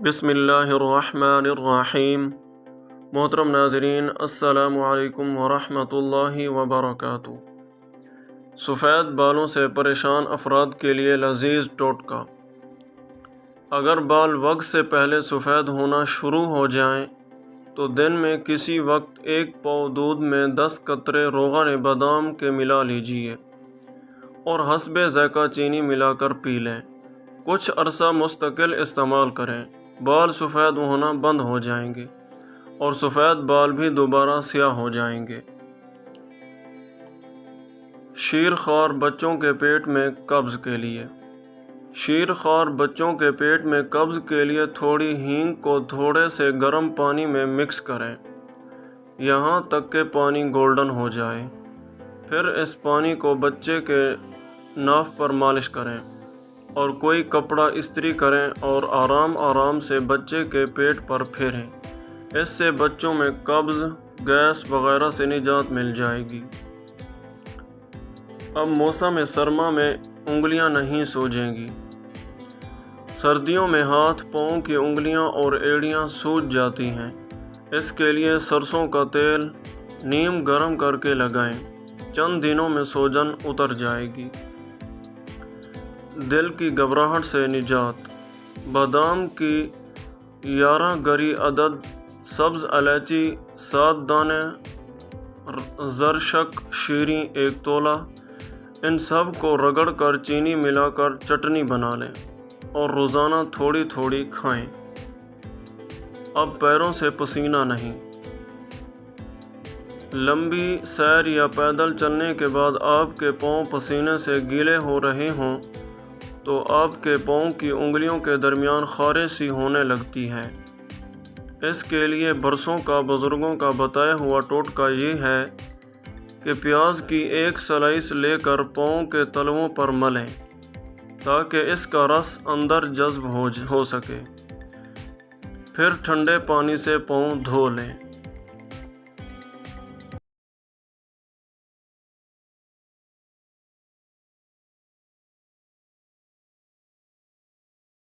بسم اللہ الرحمن الرحیم۔ محترم ناظرین، السلام علیکم ورحمۃ اللہ وبرکاتہ۔ سفید بالوں سے پریشان افراد کے لیے لذیذ ٹوٹکا۔ اگر بال وقت سے پہلے سفید ہونا شروع ہو جائیں تو دن میں کسی وقت 1 پاؤ دودھ میں 10 قطرے روغن بادام کے ملا لیجیے اور حسب ذائقہ چینی ملا کر پی لیں۔ کچھ عرصہ مستقل استعمال کریں، بال سفید ہونا بند ہو جائیں گے اور سفید بال بھی دوبارہ سیاہ ہو جائیں گے۔ شیر خوار بچوں کے پیٹ میں قبض کے لیے۔ شیر خوار بچوں کے پیٹ میں قبض کے لیے تھوڑی ہینگ کو تھوڑے سے گرم پانی میں مکس کریں یہاں تک کہ پانی گولڈن ہو جائے۔ پھر اس پانی کو بچے کے ناف پر مالش کریں اور کوئی کپڑا استری کریں اور آرام آرام سے بچے کے پیٹ پر پھیریں۔ اس سے بچوں میں قبض، گیس وغیرہ سے نجات مل جائے گی۔ اب موسم سرما میں انگلیاں نہیں سوجیں گی۔ سردیوں میں ہاتھ، پاؤں کی انگلیاں اور ایڑیاں سوج جاتی ہیں۔ اس کے لیے سرسوں کا تیل نیم گرم کر کے لگائیں، چند دنوں میں سوجن اتر جائے گی۔ دل کی گھبراہٹ سے نجات۔ بادام کی 11 گری عدد، سبز الائچی 7 دانے، زرشک شیریں 1 تولہ، ان سب کو رگڑ کر چینی ملا کر چٹنی بنا لیں اور روزانہ تھوڑی تھوڑی کھائیں۔ اب پیروں سے پسینہ نہیں۔ لمبی سیر یا پیدل چلنے کے بعد آپ کے پاؤں پسینے سے گیلے ہو رہے ہوں تو آپ کے پاؤں کی انگلیوں کے درمیان خارش سی ہونے لگتی ہے۔ اس کے لیے برسوں کا بزرگوں کا بتایا ہوا ٹوٹکا یہ ہے کہ پیاز کی 1 سلائس لے کر پاؤں کے تلوؤں پر ملیں تاکہ اس کا رس اندر جذب ہو سکے۔ پھر ٹھنڈے پانی سے پاؤں دھو لیں۔